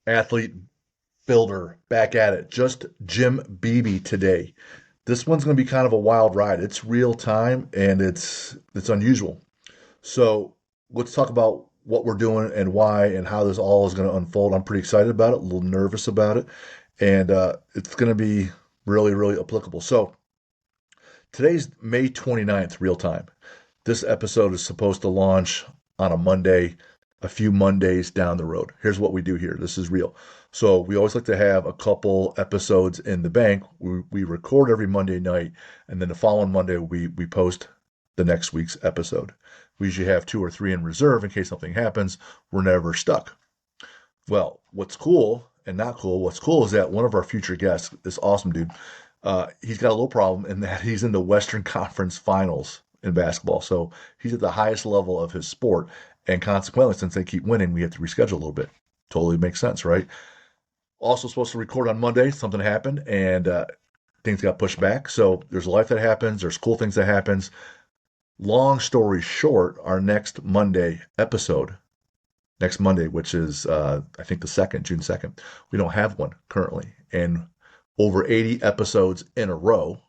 Athlete builder back at it. Just Jim Beebe today. This one's going to be kind of a wild ride. It's real time and it's unusual. So let's talk about what we're doing and why and how this all is going to unfold. I'm pretty excited about it, a little nervous about it, and it's going to be really, really applicable. So today's May 29th, real time. This episode is supposed to launch on a Monday, a few Mondays down the road. Here's what we do here. This is real. So we always like to have a couple episodes in the bank. We record every Monday night, and then the following Monday we post the next week's episode. We usually have two or three in reserve in case something happens. We're never stuck. Well, what's cool and not cool, what's cool is that one of our future guests, this awesome dude, he's got a little problem in that he's in the Western Conference Finals in basketball. So he's at the highest level of his sport. And consequently, since they keep winning, we have to reschedule a little bit. Totally makes sense, right? Also supposed to record on Monday. Something happened and things got pushed back. So there's life that happens. There's cool things that happens. Long story short, our next Monday, which is I think the second, June 2nd, we don't have one currently. And over 80 episodes in a row,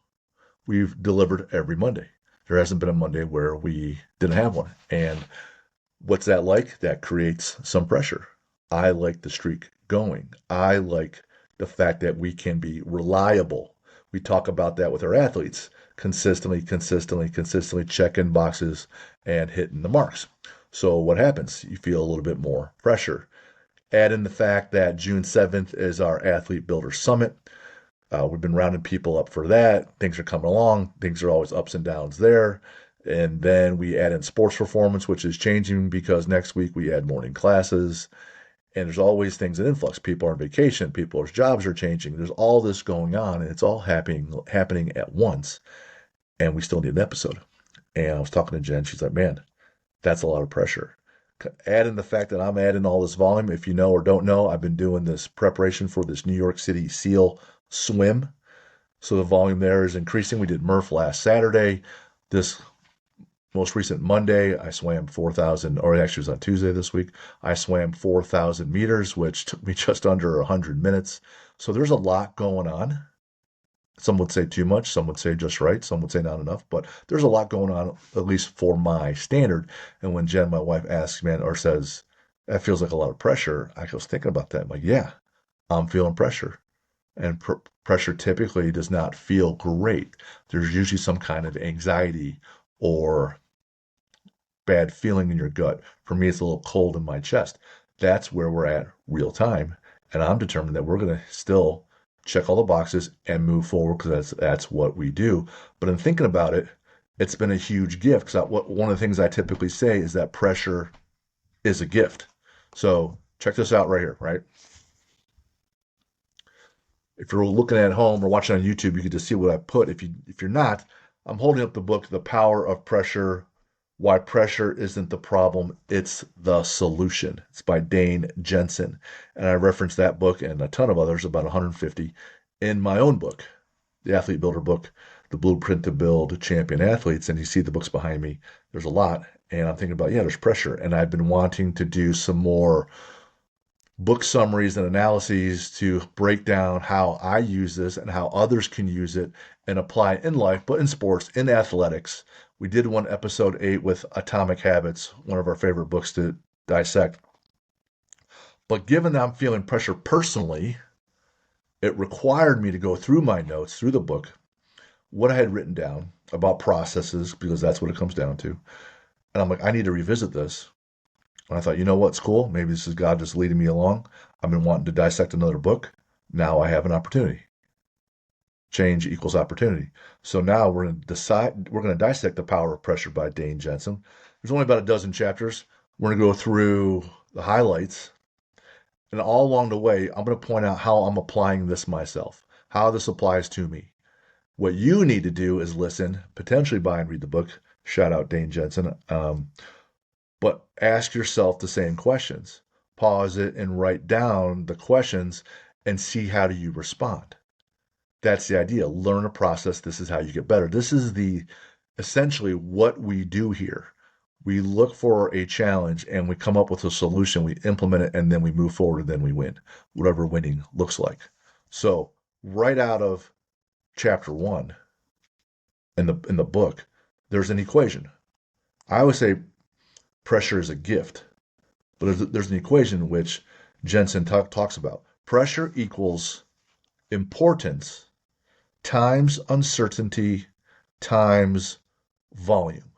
we've delivered every Monday. There hasn't been a Monday where we didn't have one. And what's that like? That creates some pressure. I like the streak going. I like the fact that we can be reliable. We talk about that with our athletes consistently checking boxes and hitting the marks. So, what happens? You feel a little bit more pressure. Add in the fact that June 7th is our Athlete Builder Summit. We've been rounding people up for that. Things are coming along. Things are always ups and downs there. And then we add in sports performance, which is changing because next week we add morning classes. And there's always things in influx. People are on vacation. People's jobs are changing. There's all this going on, and it's all happening at once. And we still need an episode. And I was talking to Jen. She's like, "Man, that's a lot of pressure." Add in the fact that I'm adding all this volume. If you know or don't know, I've been doing this preparation for this New York City SEAL swim. So the volume there is increasing. We did Murph last Saturday. This most recent Monday, I swam 4,000, or actually it was on Tuesday this week. I swam 4,000 meters, which took me just under 100 minutes. So there's a lot going on. Some would say too much, some would say just right, some would say not enough, but there's a lot going on, at least for my standard. And when Jen, my wife, asks me or says, that feels like a lot of pressure, I was thinking about that. I'm like, yeah, I'm feeling pressure. And pressure typically does not feel great. There's usually some kind of anxiety or bad feeling in your gut. For me, it's a little cold in my chest. That's where we're at real time. And I'm determined that we're going to still check all the boxes and move forward because that's what we do. But in thinking about it, it's been a huge gift because one of the things I typically say is that pressure is a gift. So check this out right here, right? If you're looking at home or watching on YouTube, you can just see what I put. If you're not, I'm holding up the book, The Power of Pressure: Why Pressure Isn't the Problem, It's the Solution. It's by Dane Jensen. And I reference that book and a ton of others, about 150, in my own book, the Athlete Builder book, The Blueprint to Build Champion Athletes. And you see the books behind me. There's a lot. And I'm thinking about, yeah, there's pressure. And I've been wanting to do some more book summaries and analyses to break down how I use this and how others can use it and apply it in life, but in sports, in athletics. We did one episode 8 with Atomic Habits, one of our favorite books to dissect. But given that I'm feeling pressure personally, it required me to go through my notes, through the book, what I had written down about processes, because that's what it comes down to. And I'm like, I need to revisit this. And I thought, you know what's cool? Maybe this is God just leading me along. I've been wanting to dissect another book. Now I have an opportunity. Change equals opportunity. So now we're going to dissect The Power of Pressure by Dane Jensen. There's only about a dozen chapters. We're going to go through the highlights. And all along the way, I'm going to point out how I'm applying this myself, how this applies to me. What you need to do is listen, potentially buy and read the book. Shout out Dane Jensen. But ask yourself the same questions. Pause it and write down the questions and see how do you respond. That's the idea. Learn a process. This is how you get better. This is the essentially what we do here. We look for a challenge and we come up with a solution, we implement it, and then we move forward and then we win, whatever winning looks like. So, right out of chapter one in the book, there's an equation. I always say pressure is a gift, but there's an equation which Jensen talks about. Pressure equals importance times uncertainty times volume.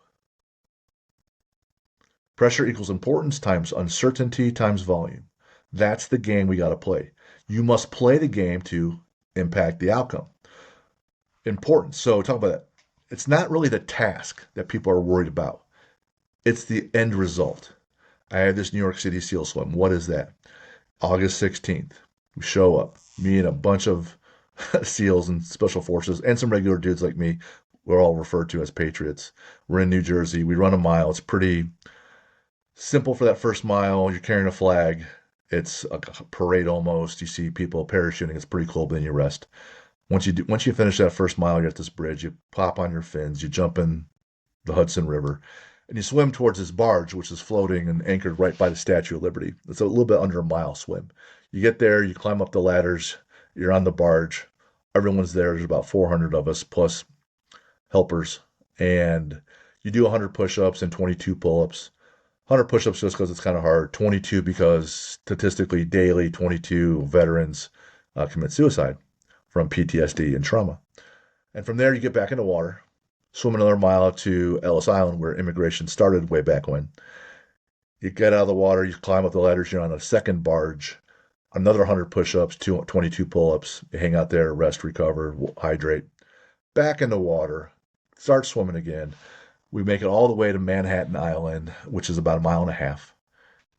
Pressure equals importance times uncertainty times volume. That's the game we got to play. You must play the game to impact the outcome. Importance. So talk about that. It's not really the task that people are worried about. It's the end result. I have this New York City SEAL swim. What is that? August 16th. We show up. Me and a bunch of SEALs and special forces and some regular dudes like me. We're all referred to as patriots. We're in New Jersey. We run a mile. It's pretty simple for that first mile. You're carrying a flag. It's a parade almost. You see people parachuting. It's pretty cool, but then you rest. Once you finish that first mile, you're at this bridge. You pop on your fins. You jump in the Hudson River, and you swim towards this barge, which is floating and anchored right by the Statue of Liberty. It's a little bit under a mile swim. You get there. You climb up the ladders. You're on the barge. Everyone's there. There's about 400 of us plus helpers, and you do 100 push-ups and 22 pull-ups. 100 push-ups just because it's kind of hard. 22 because statistically daily 22 veterans commit suicide from PTSD and trauma. And from there you get back into water, swim another mile to Ellis Island where immigration started way back when. You get out of the water, you climb up the ladders, you're on a second barge, another 100 push-ups, 22 pull-ups. You hang out there, rest, recover, hydrate. Back in the water, start swimming again. We make it all the way to Manhattan Island, which is about a mile and a half.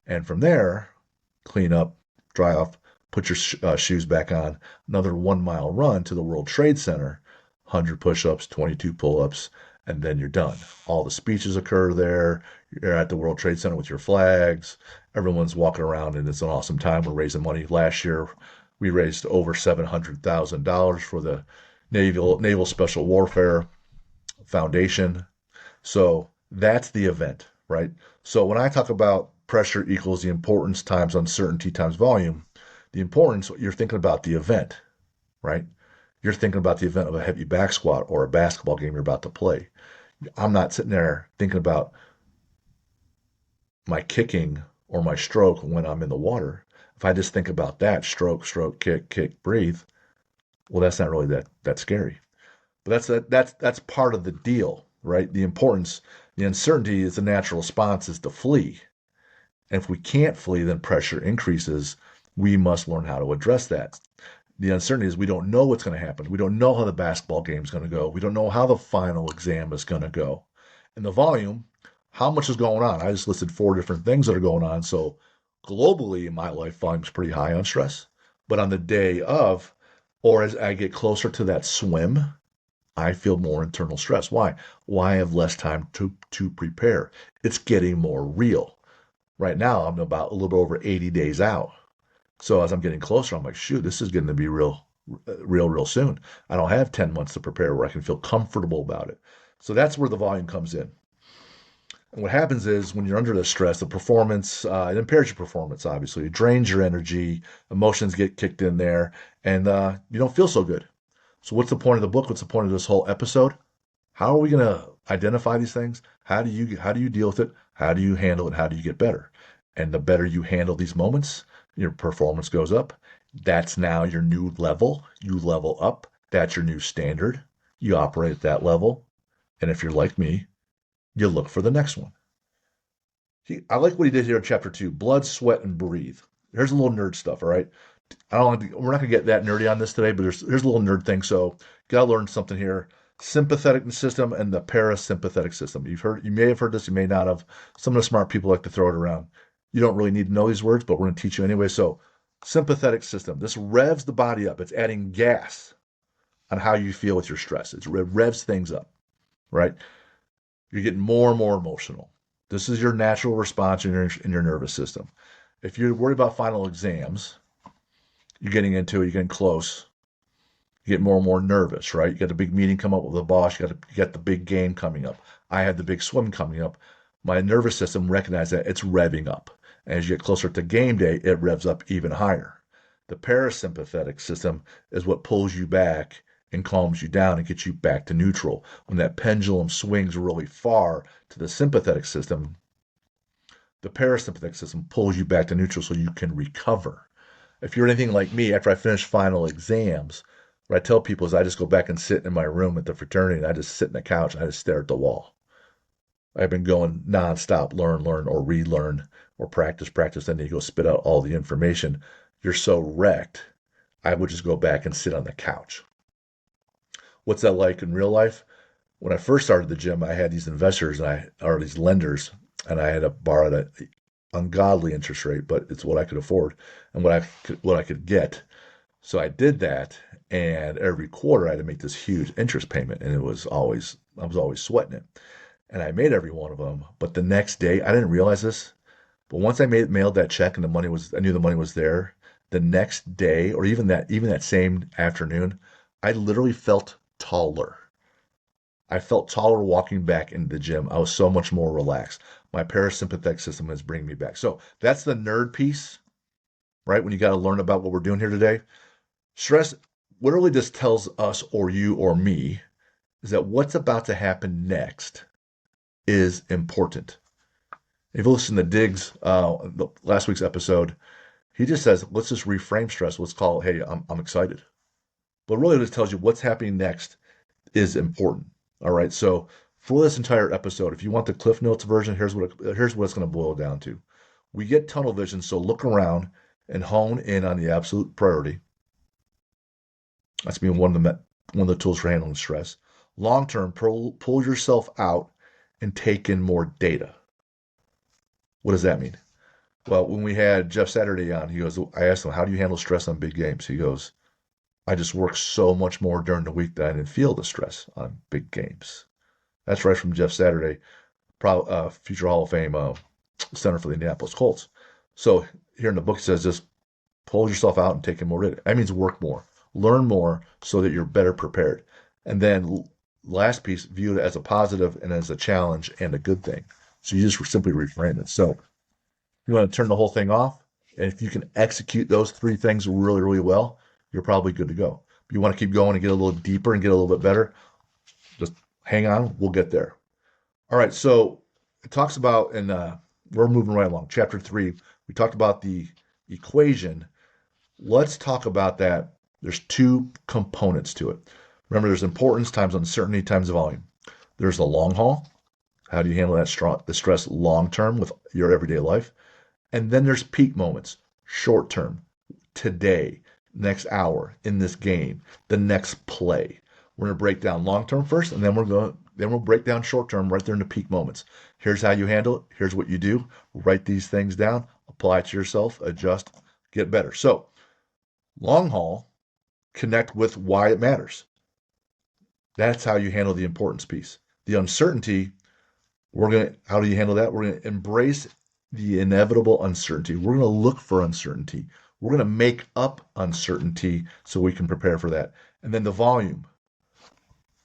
And from there, clean up, dry off, put your shoes back on. Another 1 mile run to the World Trade Center, 100 push-ups, 22 pull-ups, and then you're done. All the speeches occur there. You're at the World Trade Center with your flags. Everyone's walking around, and it's an awesome time. We're raising money. Last year, we raised over $700,000 for the Naval Special Warfare Foundation. So that's the event, right? So when I talk about pressure equals the importance times uncertainty times volume, the importance, you're thinking about the event, right? You're thinking about the event of a heavy back squat or a basketball game you're about to play. I'm not sitting there thinking about my kicking or my stroke when I'm in the water. If I just think about that, stroke, kick, breathe, well, that's not really that scary. But that's part of the deal, right? The importance, the uncertainty is the natural response is to flee. And if we can't flee, then pressure increases. We must learn how to address that. The uncertainty is we don't know what's going to happen. We don't know how the basketball game is going to go. We don't know how the final exam is going to go. And the volume, how much is going on? I just listed 4 different things that are going on. So globally in my life, volume's pretty high on stress. But on the day of, or as I get closer to that swim, I feel more internal stress. Why? Why I have less time to prepare? It's getting more real. Right now, I'm about a little bit over 80 days out. So as I'm getting closer, I'm like, shoot, this is getting to be real soon. I don't have 10 months to prepare where I can feel comfortable about it. So that's where the volume comes in. And what happens is when you're under the stress, the performance, it impairs your performance, obviously. It drains your energy, emotions get kicked in there, and you don't feel so good. So what's the point of the book? What's the point of this whole episode? How are we going to identify these things? How do you deal with it? How do you handle it? How do you get better? And the better you handle these moments, your performance goes up. That's now your new level. You level up. That's your new standard. You operate at that level. And if you're like me, you look for the next one. I like what he did here in chapter 2, blood, sweat, and breathe. Here's a little nerd stuff, all right? We're not gonna get that nerdy on this today, but here's a little nerd thing. So gotta learn something here. Sympathetic system and the parasympathetic system. You may have heard this, you may not have. Some of the smart people like to throw it around. You don't really need to know these words, but we're gonna teach you anyway. So sympathetic system. This revs the body up. It's adding gas on how you feel with your stress. It revs things up, right? You're getting more and more emotional. This is your natural response in your nervous system. If you're worried about final exams, you're getting into it, you're getting close, you get more and more nervous, right? You got a big meeting come up with the boss, you got the big game coming up. I had the big swim coming up. my nervous system recognizes that it's revving up. As you get closer to game day, it revs up even higher. The parasympathetic system is what pulls you back and calms you down and gets you back to neutral. When that pendulum swings really far to the sympathetic system, the parasympathetic system pulls you back to neutral so you can recover. If you're anything like me, after I finish final exams, what I tell people is I just go back and sit in my room at the fraternity and I just sit in the couch and I just stare at the wall. I've been going nonstop, learn, or relearn, or practice, then you go spit out all the information. You're so wrecked, I would just go back and sit on the couch. What's that like in real life? When I first started the gym, I had these investors or these lenders, and I had to borrow at an ungodly interest rate, but it's what I could afford and what I could get. So I did that, and every quarter I had to make this huge interest payment, and I was always sweating it. And I made every one of them. But the next day, I didn't realize this, but once I mailed that check and I knew the money was there. The next day, or even that same afternoon, I literally felt taller. I felt taller walking back into the gym. I was so much more relaxed. My parasympathetic system is bringing me back. So that's the nerd piece, right? When you got to learn about what we're doing here today. Stress, what it really just tells us or you or me is that what's about to happen next is important. If you listen to Diggs, last week's episode, he just says, let's just reframe stress. Let's call it, hey, I'm excited. But really, it just tells you what's happening next is important. All right. So for this entire episode, if you want the Cliff Notes version, here's what it's going to boil down to. We get tunnel vision, so look around and hone in on the absolute priority. That's being one of the tools for handling stress. Long term, pull yourself out and take in more data. What does that mean? Well, when we had Jeff Saturday on, I asked him, how do you handle stress on big games? He goes, I just work so much more during the week that I didn't feel the stress on big games. That's right from Jeff Saturday, future Hall of Fame center for the Indianapolis Colts. So here in the book it says just pull yourself out and take in more data. That means work more, learn more so that you're better prepared. And then last piece, view it as a positive and as a challenge and a good thing. So you just simply reframe it. So you want to turn the whole thing off. And if you can execute those three things really, really well, you're probably good to go. If you want to keep going and get a little deeper and get a little bit better, just hang on. We'll get there. All right. So it talks about, and we're moving right along. Chapter 3, we talked about the equation. Let's talk about that. There's two components to it. Remember, there's importance times uncertainty times volume. There's the long haul. How do you handle the stress long term with your everyday life? And then there's peak moments, short term, today, next hour, in this game, the next play. We're going to break down long term first, and then we'll break down short term right there in the peak moments. Here's how you handle it. Here's what you do. Write these things down, apply it to yourself, adjust, get better. So, long haul, connect with why it matters. That's how you handle the importance piece. The uncertainty, how do you handle that? We're going to embrace the inevitable uncertainty. We're going to look for uncertainty. We're going to make up uncertainty so we can prepare for that. And then the volume.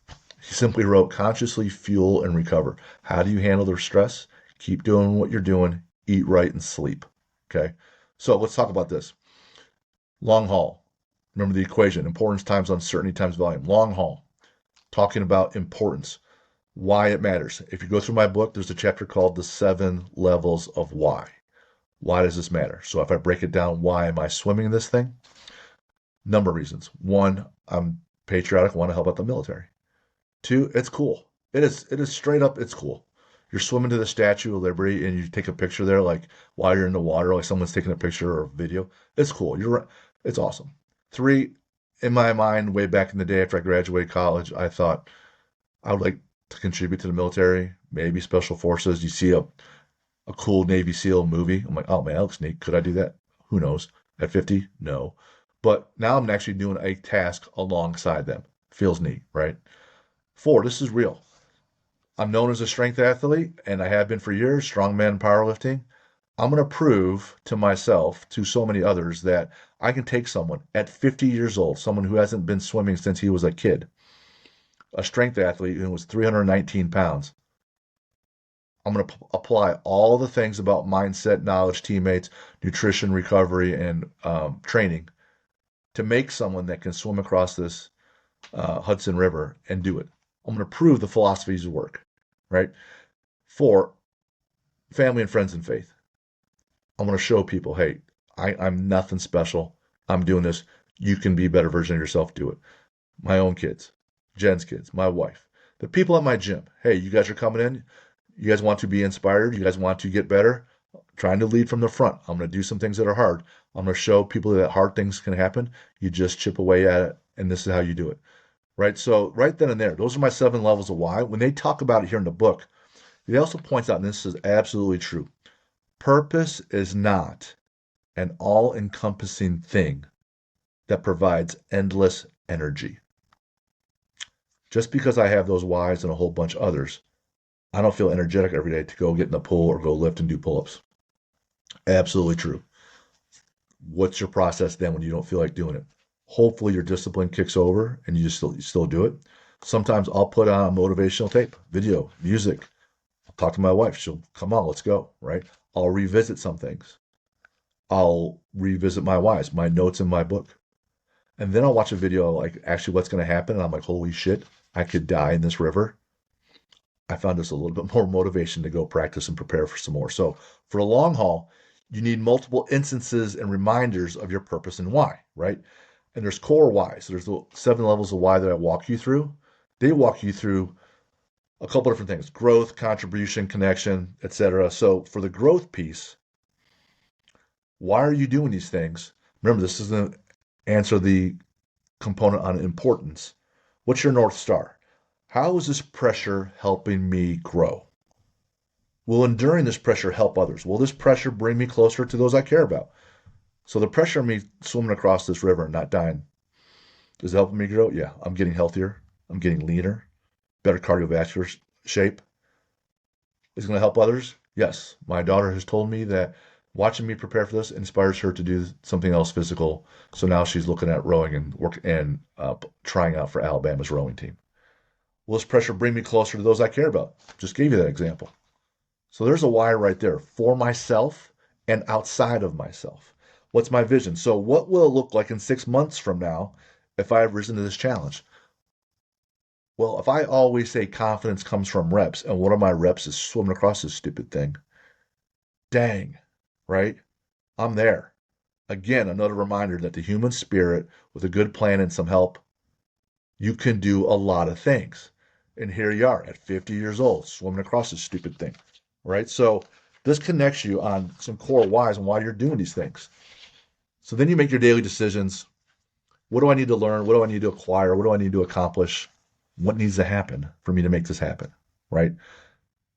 He simply wrote, consciously fuel and recover. How do you handle the stress? Keep doing what you're doing, eat right, and sleep. Okay? So let's talk about this. Long haul. Remember the equation, importance times uncertainty times volume. Long haul. Talking about importance. Why it matters. If you go through my book, there's a chapter called The 7 Levels of Why. Why does this matter? So if I break it down, why am I swimming in this thing? Number of reasons. One, I'm patriotic, want to help out the military. Two, it's cool. It is straight up, it's cool. You're swimming to the Statue of Liberty and you take a picture there, like while you're in the water, like someone's taking a picture or a video. It's cool. It's awesome. Three, in my mind, way back in the day after I graduated college, I thought I would like to contribute to the military, maybe special forces. You see a cool Navy SEAL movie. I'm like, oh man, that looks neat. Could I do that? Who knows? At 50? No. But now I'm actually doing a task alongside them. Feels neat, right? 4, this is real. I'm known as a strength athlete, and I have been for years, strongman powerlifting. I'm going to prove to myself, to so many others, that I can take someone at 50 years old, someone who hasn't been swimming since he was a kid, a strength athlete who was 319 pounds. I'm going to apply all the things about mindset, knowledge, teammates, nutrition, recovery, and training to make someone that can swim across this Hudson River and do it. I'm going to prove the philosophies work, right? For family and friends in faith, I'm going to show people, hey, I'm nothing special. I'm doing this. You can be a better version of yourself. Do it. My own kids, Jen's kids, my wife, the people at my gym. Hey, you guys are coming in. You guys want to be inspired. You guys want to get better. Trying to lead from the front. I'm going to do some things that are hard. I'm going to show people that hard things can happen. You just chip away at it, and this is how you do it. Right? So, right then and there, those are my 7 levels of why. When they talk about it here in the book, he also points out, and this is absolutely true, purpose is not an all encompassing thing that provides endless energy. Just because I have those whys and a whole bunch of others, I don't feel energetic every day to go get in the pool or go lift and do pull ups. Absolutely true. What's your process then when you don't feel like doing it? Hopefully your discipline kicks over and you still do it. Sometimes I'll put on a motivational tape, video, music. I'll talk to my wife. She'll come on, let's go, right? I'll revisit some things. I'll revisit my whys, my notes in my book. And then I'll watch a video like actually what's going to happen. And I'm like, holy shit, I could die in this river. I found just a little bit more motivation to go practice and prepare for some more. So for a long haul, you need multiple instances and reminders of your purpose and why, right? And there's core whys. There's the 7 levels of why that I walk you through. They walk you through a couple different things: growth, contribution, connection, etc. So for the growth piece, why are you doing these things? Remember, this is going to answer the component on importance. What's your North Star? How is this pressure helping me grow? Will enduring this pressure help others? Will this pressure bring me closer to those I care about? So the pressure of me swimming across this river and not dying is it helping me grow? Yeah, I'm getting healthier. I'm getting leaner, better cardiovascular shape. Is it going to help others? Yes. My daughter has told me that watching me prepare for this inspires her to do something else physical. So now she's looking at rowing and trying out for Alabama's rowing team. Will this pressure bring me closer to those I care about? Just gave you that example. So there's a why right there for myself and outside of myself. What's my vision? So what will it look like in 6 months from now if I have risen to this challenge? Well, if I always say confidence comes from reps, and one of my reps is swimming across this stupid thing, dang, right? I'm there. Again, another reminder that the human spirit, with a good plan and some help, you can do a lot of things. And here you are at 50 years old, swimming across this stupid thing, right? So this connects you on some core whys and why you're doing these things. So then you make your daily decisions. What do I need to learn? What do I need to acquire? What do I need to accomplish? What needs to happen for me to make this happen, right?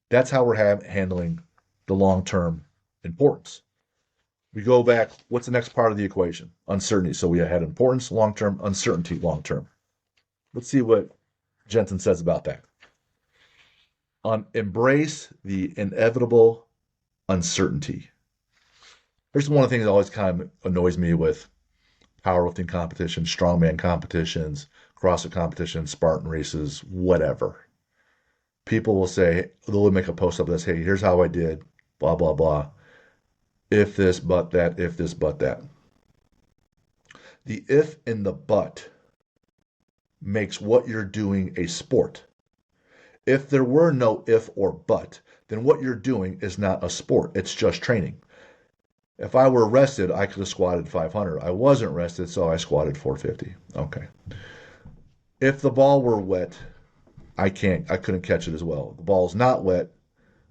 That's how we're handling the long-term importance. We go back, what's the next part of the equation? Uncertainty. So we had importance long-term, uncertainty long-term. Let's see what Jensen says about that. Embrace the inevitable uncertainty. Here's one of the things that always kind of annoys me with powerlifting competitions, strongman competitions, CrossFit competitions, Spartan races, whatever. People will say, they'll make a post up that says, hey, here's how I did, blah, blah, blah. If this, but that, if this, but that. The if in the but makes what you're doing a sport. If there were no if or but, then what you're doing is not a sport. It's just training. If I were rested, I could have squatted 500. I wasn't rested, so I squatted 450. Okay. If the ball were wet, I couldn't catch it as well. The ball's not wet,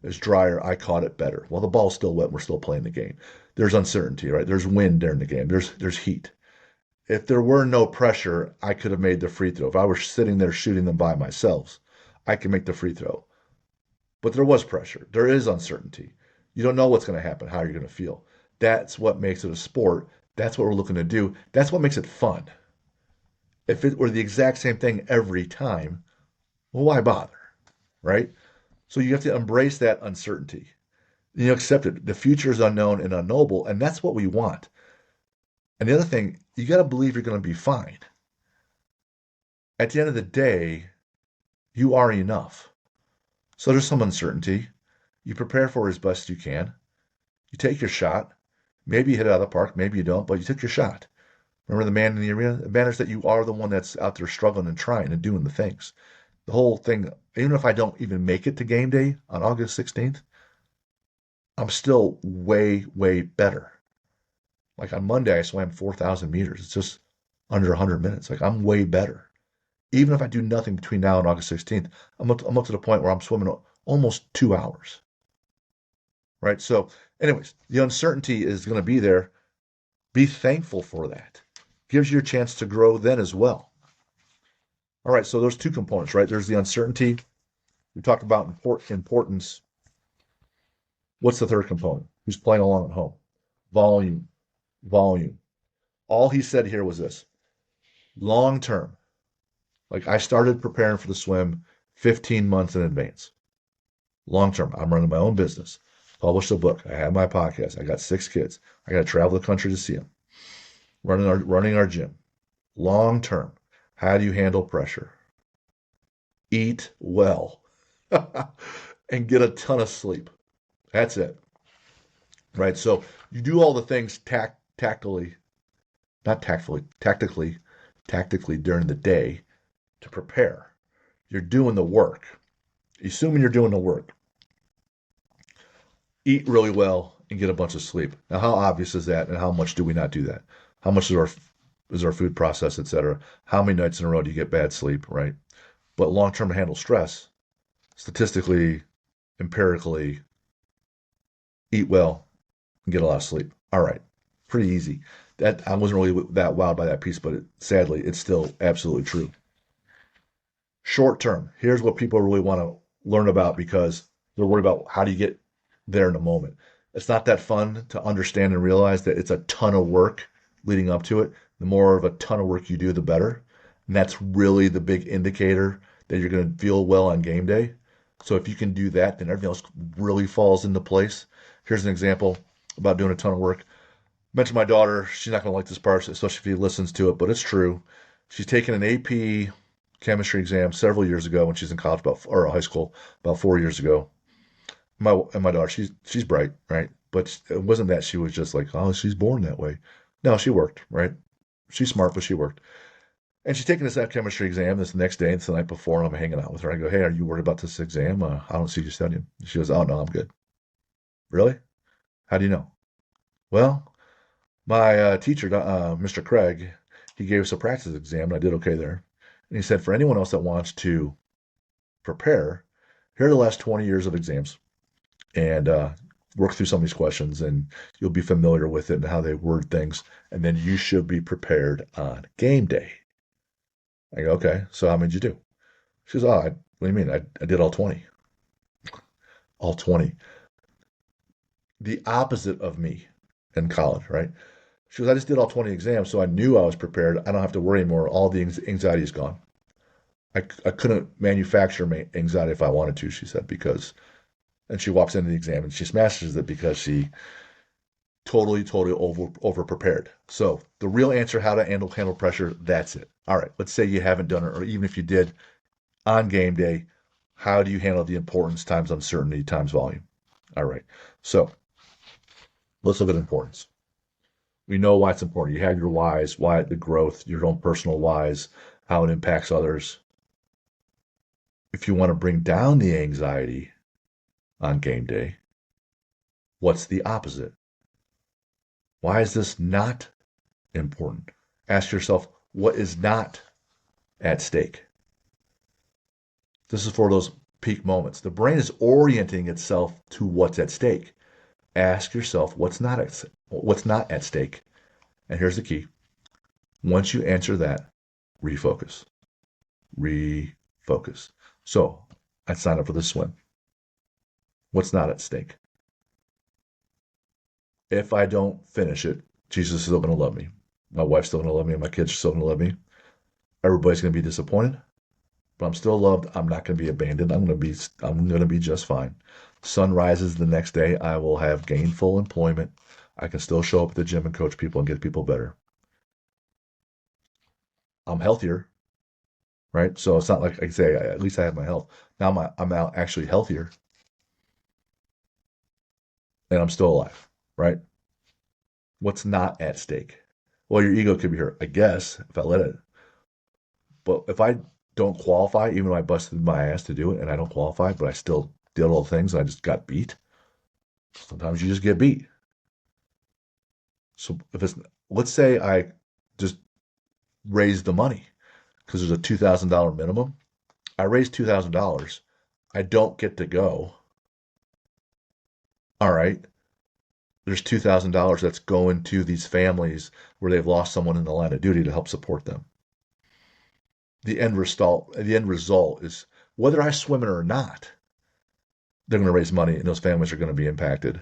it's drier, I caught it better. Well, the ball's still wet, we're still playing the game. There's uncertainty, right? There's wind during the game. There's heat. If there were no pressure, I could have made the free throw. If I were sitting there shooting them by myself, I could make the free throw. But there was pressure. There is uncertainty. You don't know what's going to happen, how you're going to feel. That's what makes it a sport. That's what we're looking to do. That's what makes it fun. If it were the exact same thing every time, well, why bother, right? So you have to embrace that uncertainty. You accept it. The future is unknown and unknowable, and that's what we want. And the other thing, you got to believe you're going to be fine. At the end of the day, you are enough. So there's some uncertainty. You prepare for it as best you can. You take your shot. Maybe you hit it out of the park, maybe you don't, but you took your shot. Remember the man in the arena? It matters that you are the one that's out there struggling and trying and doing the things. The whole thing, even if I don't even make it to game day on August 16th, I'm still way, way better. Like on Monday, I swam 4,000 meters. It's just under 100 minutes. Like I'm way better. Even if I do nothing between now and August 16th, I'm up to the point where I'm swimming almost 2 hours, right? So, anyways, the uncertainty is going to be there. Be thankful for that. Gives you a chance to grow then as well. All right, so there's two components, right? There's the uncertainty. We talked about importance. What's the third component? Who's playing along at home? Volume, volume. All he said here was this: long term. Like I started preparing for the swim 15 months in advance. Long term. I'm running my own business. Published a book. I have my podcast. I got 6 kids. I got to travel the country to see them. Running our gym. Long term. How do you handle pressure? Eat well and get a ton of sleep. That's it. Right. So you do all the things tactfully, not tactfully, tactically during the day to prepare. You're doing the work. Assuming you're doing the work, eat really well and get a bunch of sleep. Now, how obvious is that, and how much do we not do that? How much is our food processed, etc.? How many nights in a row do you get bad sleep, right? But long-term to handle stress, statistically, empirically, eat well and get a lot of sleep. All right, pretty easy. That I wasn't really that wowed by that piece, but sadly, it's still absolutely true. Short term, here's what people really want to learn about because they're worried about how do you get there in a moment. It's not that fun to understand and realize that it's a ton of work leading up to it. The more of a ton of work you do, the better. And that's really the big indicator that you're going to feel well on game day. So if you can do that, then everything else really falls into place. Here's an example about doing a ton of work. Mentioned my daughter. She's not going to like this part, especially if she listens to it, but it's true. She's taken an AP chemistry exam several years ago when she's in college, or high school, about 4 years ago. My daughter, she's bright, right? But it wasn't that she was just like, oh, she's born that way. No, she worked, right? She's smart, but she worked. And she's taking this chemistry exam this next day. It's the night before, and I'm hanging out with her. I go, hey, are you worried about this exam? I don't see you studying. She goes, oh, no, I'm good. Really? How do you know? Well, my teacher, Mr. Craig, he gave us a practice exam, and I did okay there. And he said, for anyone else that wants to prepare, here are the last 20 years of exams, and work through some of these questions, and you'll be familiar with it and how they word things, and then you should be prepared on game day. I go, okay, so how many did you do? She goes, oh, what do you mean? I did all 20. All 20. The opposite of me in college, right? She goes, I just did all 20 exams, so I knew I was prepared. I don't have to worry anymore. All the anxiety is gone. I couldn't manufacture anxiety if I wanted to, she said, because, and she walks into the exam and she smashes it because she totally over prepared. So the real answer, how to handle pressure, that's it. All right, let's say you haven't done it, or even if you did on game day, how do you handle the importance times uncertainty times volume? All right, so let's look at importance. We know why it's important. You have your whys, why the growth, your own personal whys, how it impacts others. If you want to bring down the anxiety on game day, what's the opposite? Why is this not important? Ask yourself, what is not at stake? This is for those peak moments. The brain is orienting itself to what's at stake. Ask yourself what's not at stake. And here's the key. Once you answer that, refocus. Refocus. So I signed up for this swim. What's not at stake? If I don't finish it, Jesus is still going to love me. My wife's still going to love me. And my kids are still going to love me. Everybody's going to be disappointed, but I'm still loved. I'm not going to be abandoned. I'm going to be just fine. Sun rises the next day. I will have gainful employment. I can still show up at the gym and coach people and get people better. I'm healthier, right? So it's not like I say, at least I have my health. Now I'm now actually healthier. and I'm still alive, right? What's not at stake? Well, your ego could be hurt, I guess, if I let it. But if I don't qualify, even though I busted my ass to do it and I don't qualify, but I still did all the things and I just got beat, sometimes you just get beat. So if it's, let's say I just raise the money because there's a $2,000 minimum. I raise $2,000. I don't get to go. All right. There's $2,000 that's going to these families where they've lost someone in the line of duty to help support them. The end result is whether I swim it or not, they're going to raise money and those families are going to be impacted.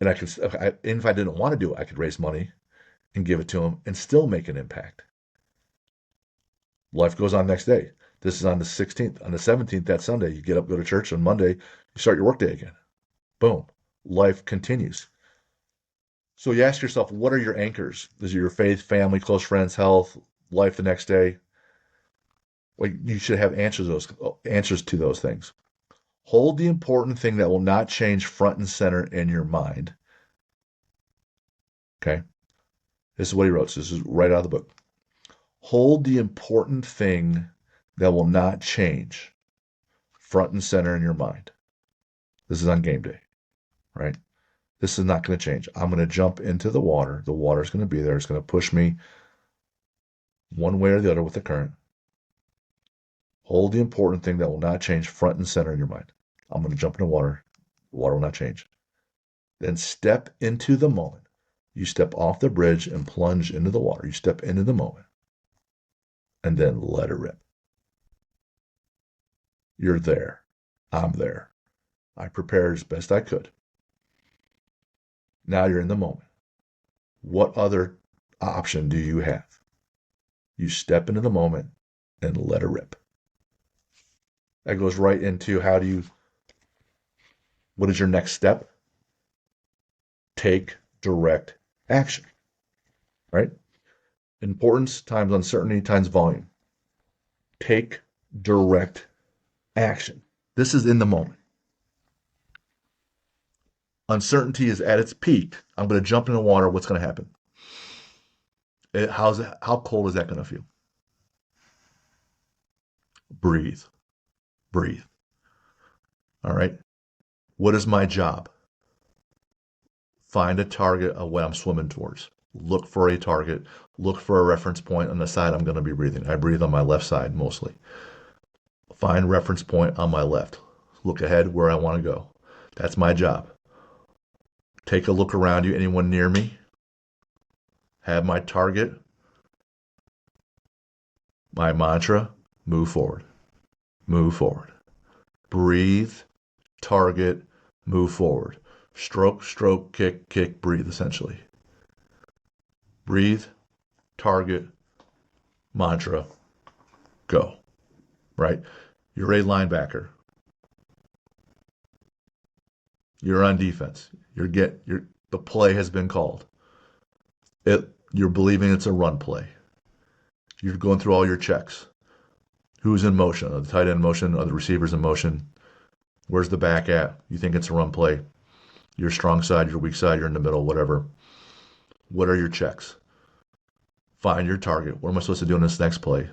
And if I didn't want to do it, I could raise money and give it to them and still make an impact. Life goes on next day. This is on the 16th. On the 17th, that Sunday, you get up, go to church. On Monday, you start your workday again. Boom. Life continues. So you ask yourself, what are your anchors? Is it your faith, family, close friends, health, life the next day? Like you should have answers to those things. Hold the important thing that will not change front and center in your mind. Okay? This is what he wrote. So this is right out of the book. Hold the important thing that will not change front and center in your mind. This is on game day, right? This is not going to change. I'm going to jump into the water. The water's going to be there. It's going to push me one way or the other with the current. Hold the important thing that will not change front and center in your mind. I'm going to jump in the water. The water will not change. Then step into the moment. You step off the bridge and plunge into the water. You step into the moment and then let it rip. You're there. I'm there. I prepared as best I could. Now you're in the moment. What other option do you have? You step into the moment and let it rip. That goes right into what is your next step? Take direct action, right? Importance times uncertainty times volume. Take direct action. This is in the moment. Uncertainty is at its peak. I'm going to jump in the water. What's going to happen? How cold is that going to feel? Breathe. Breathe. All right. What is my job? Find a target of what I'm swimming towards. Look for a target. Look for a reference point on the side I'm going to be breathing. I breathe on my left side mostly. Find reference point on my left. Look ahead where I want to go. That's my job. Take a look around you. Anyone near me? Have my target. My mantra, move forward. Move forward. Breathe, target, move forward. Stroke, stroke, kick, kick, breathe, essentially. Breathe, target, mantra, go. Right? You're a linebacker. You're on defense. The play has been called. You're believing it's a run play. You're going through all your checks. Who's in motion? Are the tight end in motion? Are the receivers in motion? Where's the back at? You think it's a run play. Your strong side, your weak side, you're in the middle, whatever. What are your checks? Find your target. What am I supposed to do in this next play?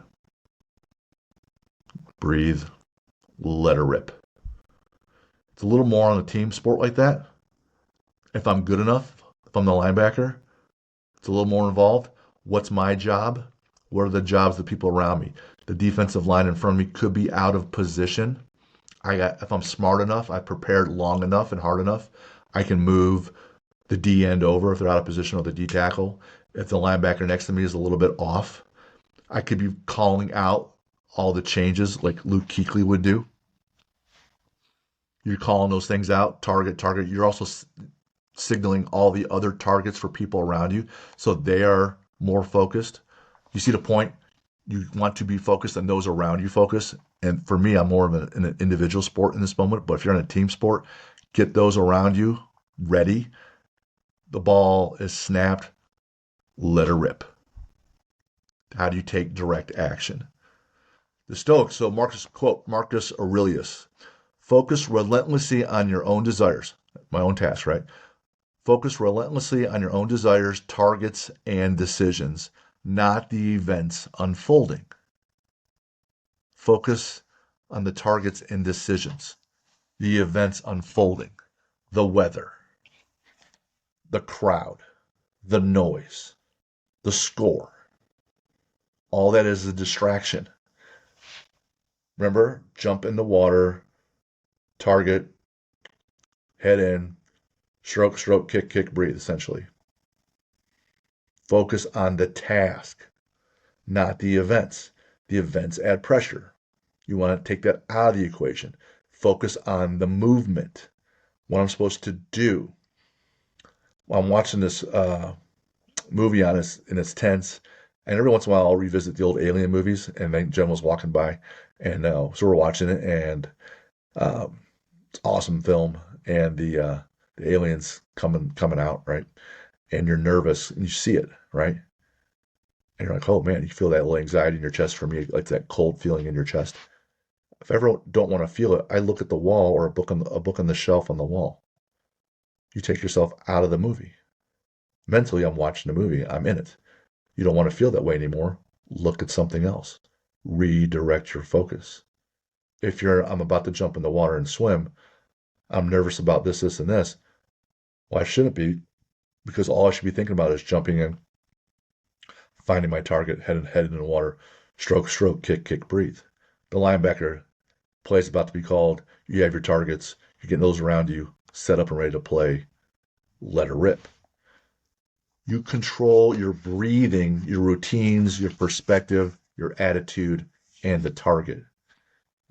Breathe. Let her rip. It's a little more on a team sport like that. If I'm good enough, if I'm the linebacker, it's a little more involved. What's my job? What are the jobs of the people around me? The defensive line in front of me could be out of position. If I'm smart enough, I prepared long enough and hard enough, I can move the D end over if they're out of position or the D tackle. If the linebacker next to me is a little bit off, I could be calling out all the changes like Luke Kuechly would do. You're calling those things out, target, target. You're also signaling all the other targets for people around you so they are more focused. You see the point? You want to be focused and those around you focus. And for me, I'm more of an individual sport in this moment. But if you're in a team sport, get those around you ready. The ball is snapped. Let her rip. How do you take direct action? The Stoics, so Marcus Aurelius, focus relentlessly on your own desires. my own task, right? Focus relentlessly on your own desires, targets, and decisions, not the events unfolding. Focus on the targets and decisions, the events unfolding, the weather, the crowd, the noise, the score. All that is a distraction. Remember, jump in the water, target, head in, stroke, stroke, kick, kick, breathe, essentially. Focus on the task, not the events. The events add pressure. You want to take that out of the equation. Focus on the movement, what I'm supposed to do. I'm watching this movie on its in its tense, and every once in a while I'll revisit the old Alien movies. And then Jen was walking by, and so we're watching it, and it's an awesome film, and the aliens coming out, right? And you're nervous, and you see it, right? And you're like, oh man, you feel that little anxiety in your chest. For me, like that cold feeling in your chest. If I ever don't want to feel it, I look at the wall or a book on the shelf on the wall. You take yourself out of the movie. Mentally, I'm watching the movie. I'm in it. You don't want to feel that way anymore. Look at something else. Redirect your focus. If I'm about to jump in the water and swim, I'm nervous about this, this, and this. Well, I shouldn't be, because all I should be thinking about is jumping in, finding my target, head in the water, stroke, stroke, kick, kick, breathe. The linebacker play's about to be called. You have your targets. You're getting those around you, set up and ready to play. Let her rip. You control your breathing, your routines, your perspective, your attitude, and the target.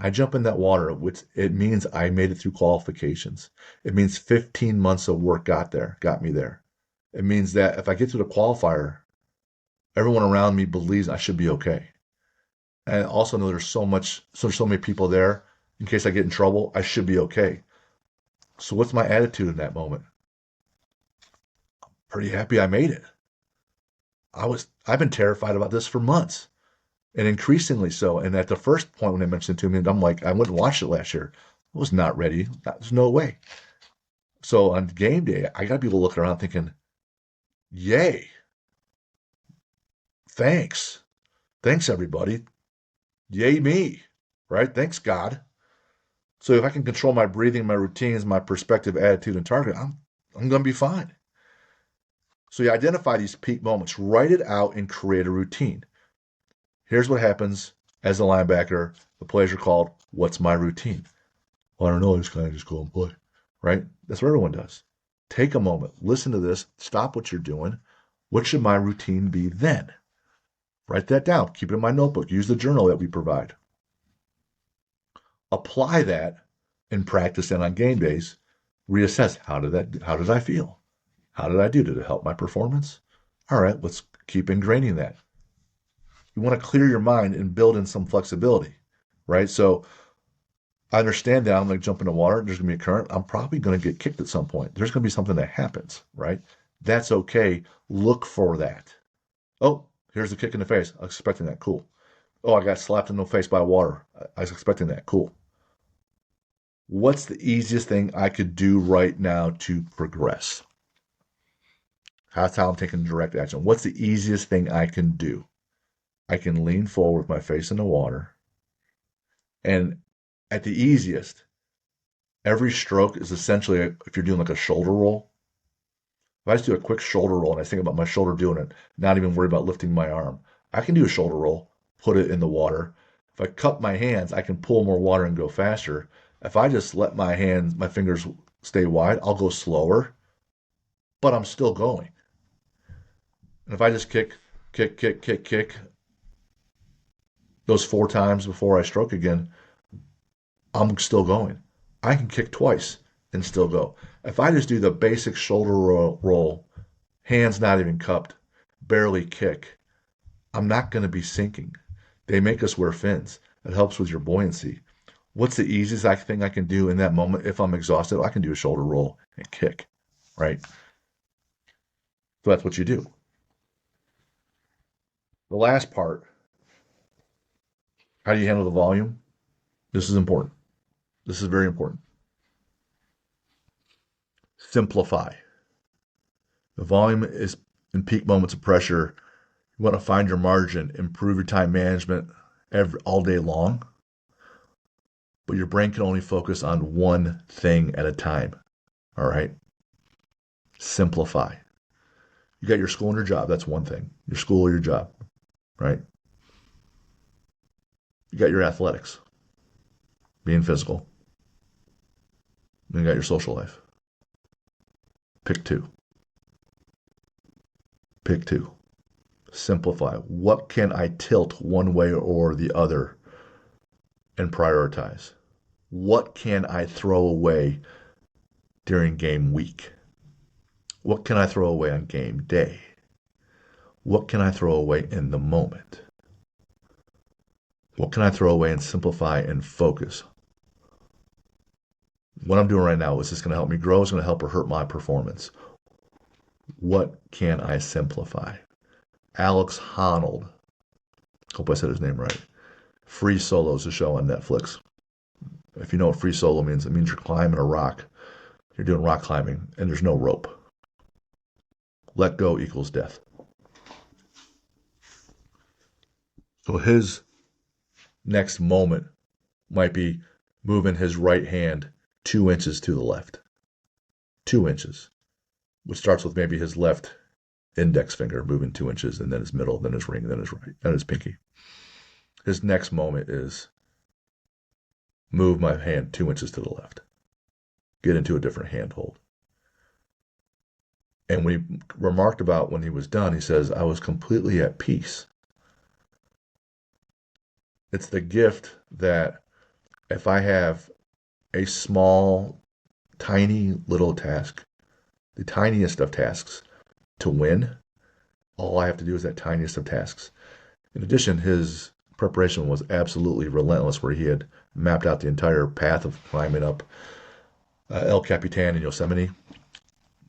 I jump in that water, which it means I made it through qualifications. It means 15 months of work got me there. It means that if I get to the qualifier, everyone around me believes I should be okay. And I also know there's so many people there. In case I get in trouble, I should be okay. So what's my attitude in that moment? Pretty happy I made it. I've been terrified about this for months, and increasingly so. And at the first point when they mentioned it to me, I'm like, I went and watched it last year. I was not ready. There's no way. So on game day, I got people looking around thinking, "Yay, thanks, thanks everybody, yay me, right? Thanks God." So if I can control my breathing, my routines, my perspective, attitude, and target, I'm gonna be fine. So you identify these peak moments, write it out, and create a routine. Here's what happens as a linebacker. The plays are called, what's my routine? Well, I don't know. I just kind of just go and play, right? That's what everyone does. Take a moment, listen to this, stop what you're doing. What should my routine be then? Write that down. Keep it in my notebook. Use the journal that we provide. Apply that in practice and on game days. Reassess. How did I feel? How did I do? Did it help my performance? All right, let's keep ingraining that. You want to clear your mind and build in some flexibility, right? So I understand that I'm going to jump in the water. There's going to be a current. I'm probably going to get kicked at some point. There's going to be something that happens, right? That's okay. Look for that. Oh, here's the kick in the face. I was expecting that. Cool. Oh, I got slapped in the face by water. I was expecting that. Cool. What's the easiest thing I could do right now to progress? That's how I'm taking direct action. What's the easiest thing I can do? I can lean forward with my face in the water. And at the easiest, every stroke is essentially, if you're doing like a shoulder roll, if I just do a quick shoulder roll and I think about my shoulder doing it, not even worry about lifting my arm, I can do a shoulder roll, put it in the water. If I cup my hands, I can pull more water and go faster. If I just let my fingers stay wide, I'll go slower, but I'm still going. And if I just kick, kick, kick, kick, kick those 4 times before I stroke again, I'm still going. I can kick twice and still go. If I just do the basic shoulder roll, hands not even cupped, barely kick, I'm not going to be sinking. They make us wear fins. It helps with your buoyancy. What's the easiest thing I can do in that moment? If I'm exhausted, I can do a shoulder roll and kick, right? So that's what you do. The last part, how do you handle the volume? This is important. This is very important. Simplify. The volume is in peak moments of pressure. You want to find your margin, improve your time management all day long, but your brain can only focus on one thing at a time. All right? Simplify. You got your school and your job. That's one thing. Your school or your job, right? You got your athletics, being physical. Then you got your social life. Pick two. Pick two. Simplify. What can I tilt one way or the other and prioritize? What can I throw away during game week? What can I throw away on game day? What can I throw away in the moment? What can I throw away and simplify and focus? What I'm doing right now, is this going to help me grow? Is it going to help or hurt my performance? What can I simplify? Alex Honnold, hope I said his name right. Free Solo is a show on Netflix. If you know what free solo means, it means you're climbing a rock. You're doing rock climbing and there's no rope. Let go equals death. So his next moment might be moving his right hand 2 inches to the left. 2 inches, which starts with maybe his left index finger moving 2 inches, and then his middle, then his ring, then his right, then his pinky. His next moment is move my hand 2 inches to the left. Get into a different handhold. And when he remarked about when he was done, he says, I was completely at peace. It's the gift that if I have a small, tiny little task, the tiniest of tasks to win, all I have to do is that tiniest of tasks. In addition, his preparation was absolutely relentless, where he had mapped out the entire path of climbing up El Capitan in Yosemite,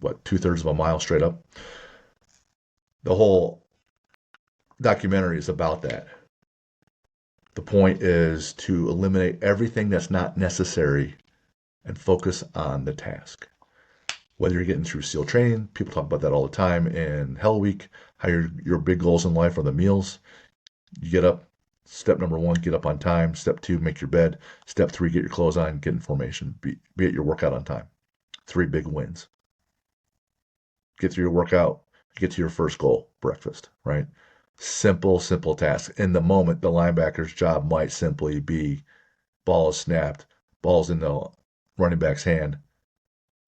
2/3 of a mile straight up. The whole documentary is about that. The point is to eliminate everything that's not necessary and focus on the task. Whether you're getting through SEAL training, people talk about that all the time in Hell Week, how your big goals in life are the meals. You get up, step number 1, get up on time. Step 2, make your bed. Step 3, get your clothes on, get in formation, be at your workout on time. 3 big wins. Get through your workout, get to your first goal, breakfast, right? Simple task. In the moment, the linebacker's job might simply be ball is snapped, ball's in the running back's hand,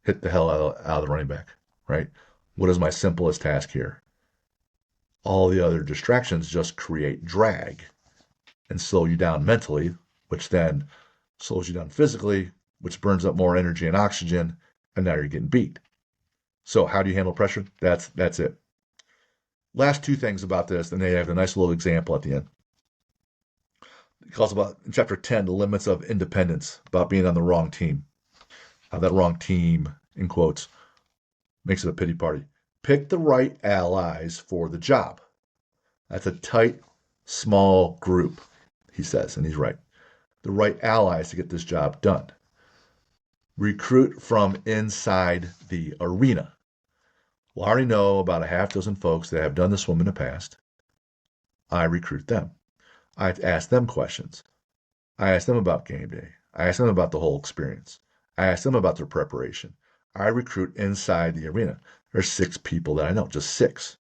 hit the hell out of the running back, right? What is my simplest task here? All the other distractions just create drag and slow you down mentally, which then slows you down physically, which burns up more energy and oxygen, and now you're getting beat. So how do you handle pressure? That's it. Last 2 things about this, and they have a nice little example at the end. It calls about, in chapter 10, the limits of independence, about being on the wrong team. How that wrong team, in quotes, makes it a pity party. Pick the right allies for the job. That's a tight, small group, he says, and he's right. The right allies to get this job done. Recruit from inside the arena. Well, I already know about a half dozen folks that have done the swim in the past. I recruit them. I ask them questions. I ask them about game day. I ask them about the whole experience. I ask them about their preparation. I recruit inside the arena. There's 6 people that I know, just 6.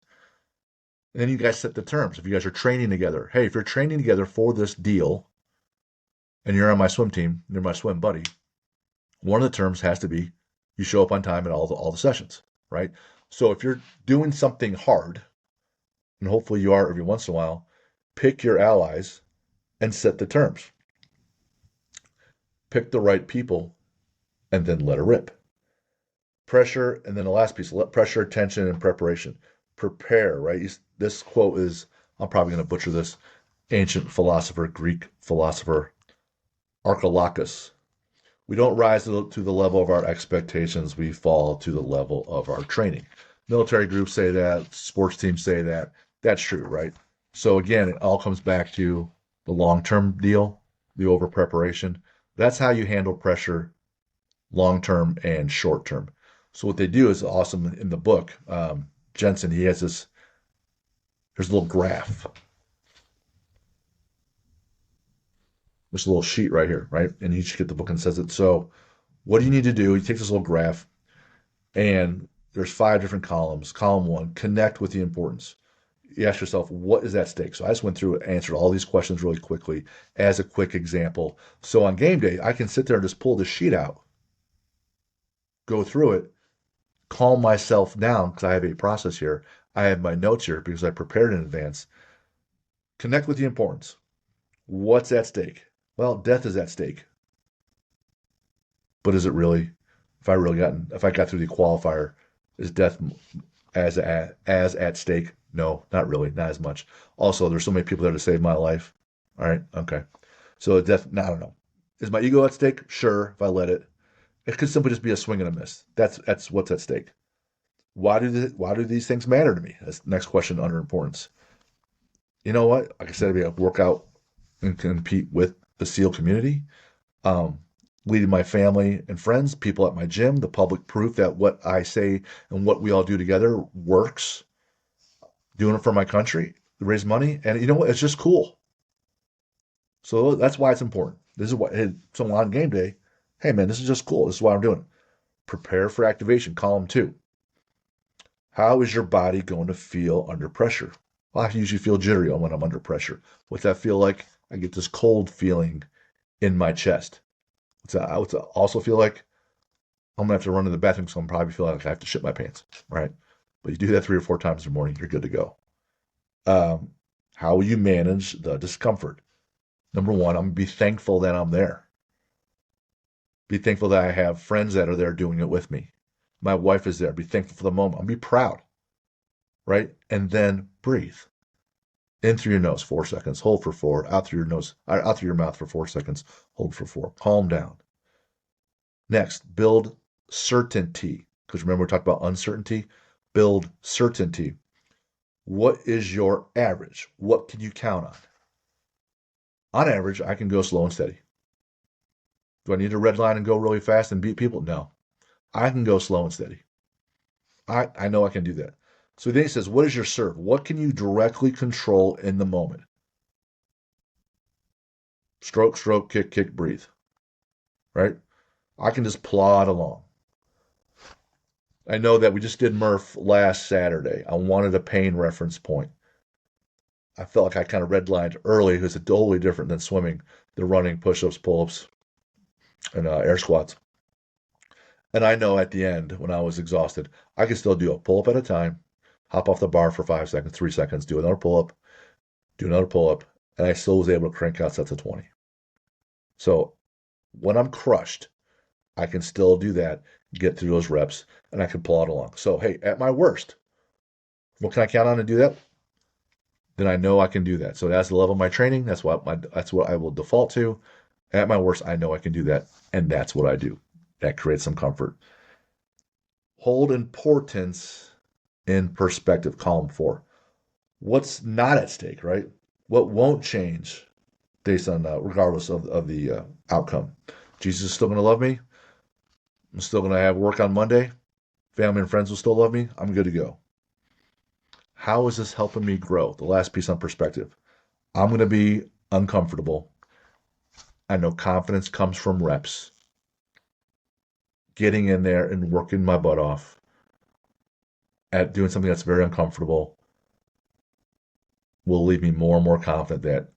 And then you guys set the terms. If you guys are training together, hey, if you're training together for this deal and you're on my swim team, you're my swim buddy, one of the terms has to be you show up on time at all the sessions, right? So if you're doing something hard, and hopefully you are every once in a while, pick your allies and set the terms. Pick the right people and then let it rip. Pressure, and then the last piece, pressure, tension, and preparation. Prepare, right? This quote is, I'm probably going to butcher this, ancient philosopher, Greek philosopher, Archilochus. We don't rise to the level of our expectations. We fall to the level of our training. Military groups say that. Sports teams say that. That's true, right? So again, it all comes back to the long-term deal, the over-preparation. That's how you handle pressure long-term and short-term. So what they do is awesome in the book. Jensen, he has this, there's a little graph, this little sheet right here, right? And you should get the book and says it. So what do you need to do? You take this little graph and there's 5 different columns. Column 1, connect with the importance. You ask yourself, what is at stake? So I just went through and answered all these questions really quickly as a quick example. So on game day, I can sit there and just pull the sheet out, go through it, calm myself down because I have a process here. I have my notes here because I prepared in advance. Connect with the importance. What's at stake? Well, death is at stake. But is it really? If I got through the qualifier, is death as at stake? No, not really, not as much. Also, there's so many people there to save my life. All right, okay. So death, no, I don't know. Is my ego at stake? Sure, if I let it. It could simply just be a swing and a miss. That's what's at stake. Why do these things matter to me? That's the next question under importance. You know what? Like I said, I'd be able to work out and compete with the SEAL community, um, leading my family and friends, people at my gym, the public proof that what I say and what we all do together works, doing it for my country, raise money. And you know what? It's just cool. So that's why it's important. This is what, hey, so on game day, hey man, this is just cool. This is why I'm doing it. Prepare for activation. Column 2. How is your body going to feel under pressure? Well, I usually feel jittery when I'm under pressure. What's that feel like? I get this cold feeling in my chest. What's that also feel like? I'm gonna have to run to the bathroom, so I'm probably feeling like I have to shit my pants, right? But you do that 3 or 4 times in the morning, you're good to go. Um, how will you manage the discomfort? Number 1, I'm gonna be thankful that I'm there. Be thankful that I have friends that are there doing it with me. My wife is there. Be thankful for the moment. I'm be proud, right? And then breathe. In through your nose, 4 seconds. Hold for 4. Out through your nose, out through your mouth for 4 seconds. Hold for 4. Calm down. Next, build certainty. Because remember, we talked about uncertainty. Build certainty. What is your average? What can you count on? On average, I can go slow and steady. Do I need to red line and go really fast and beat people? No. I can go slow and steady. I know I can do that. So then he says, what is your serve? What can you directly control in the moment? Stroke, stroke, kick, kick, breathe. Right? I can just plod along. I know that we just did Murph last Saturday. I wanted a pain reference point. I felt like I kind of redlined early because it's totally different than swimming, the running, push-ups, pull-ups, and air squats. And I know at the end, when I was exhausted, I could still do a pull-up at a time, hop off the bar for 5 seconds, 3 seconds, do another pull-up, do another pull-up, and I still was able to crank out sets of 20. So when I'm crushed, I can still do that, get through those reps, and I can plod along. So, hey, at my worst, what can I count on to do that? Then I know I can do that. So that's the level of my training. That's what I will default to. At my worst, I know I can do that, and that's what I do. That creates some comfort. Hold importance in perspective. Column 4. What's not at stake, right? What won't change based on regardless of the outcome. Jesus is still going to love me. I'm still going to have work on Monday. Family and friends will still love me. I'm good to go. How is this helping me grow? The last piece on perspective. I'm going to be uncomfortable. I know confidence comes from reps. Getting in there and working my butt off at doing something that's very uncomfortable will leave me more and more confident that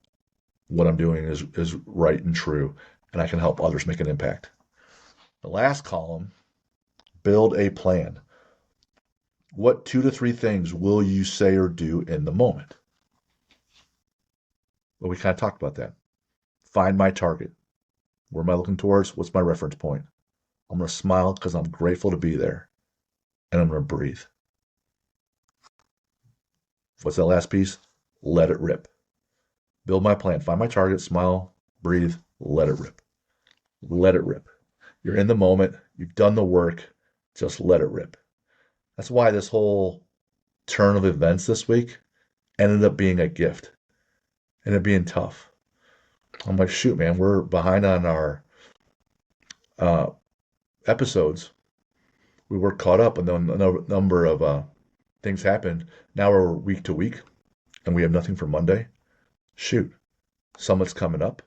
what I'm doing is right and true, and I can help others make an impact. The last column, build a plan. What 2 to 3 things will you say or do in the moment? Well, we kind of talked about that. Find my target. Where am I looking towards? What's my reference point? I'm going to smile because I'm grateful to be there, and I'm going to breathe. What's that last piece? Let it rip. Build my plan. Find my target, smile, breathe, let it rip. Let it rip. You're in the moment. You've done the work. Just let it rip. That's why this whole turn of events this week ended up being a gift and it being tough. I'm like, shoot, man, we're behind on our uh, episodes. we were caught up, and then a number of things happened. Now we're week to week, and we have nothing for Monday. Shoot, Summit's coming up.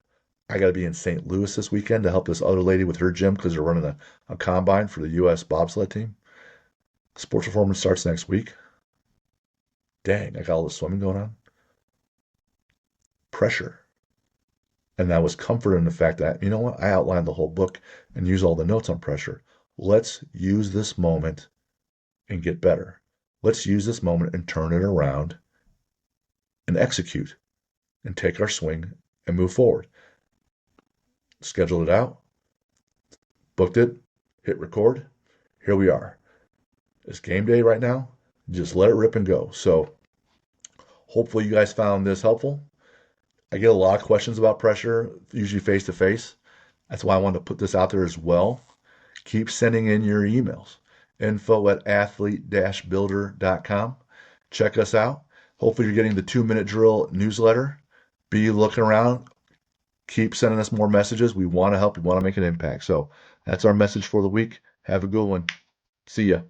I got to be in St. Louis this weekend to help this other lady with her gym because they're running a combine for the U.S. bobsled team. Sports performance starts next week. Dang, I got all this swimming going on. Pressure. And I was comforted in the fact that, you know what, I outlined the whole book and use all the notes on pressure. Let's use this moment and get better. Let's use this moment and turn it around and execute and take our swing and move forward. Scheduled it out, booked it, hit record. Here we are. It's game day right now. Just let it rip and go. So hopefully you guys found this helpful. I get a lot of questions about pressure, usually face to face. That's why I wanted to put this out there as well. Keep sending in your emails. info@athlete-builder.com. Check us out. Hopefully you're getting the 2-minute drill newsletter. Be looking around. Keep sending us more messages. We want to help. We want to make an impact. So that's our message for the week. Have a good one. See ya.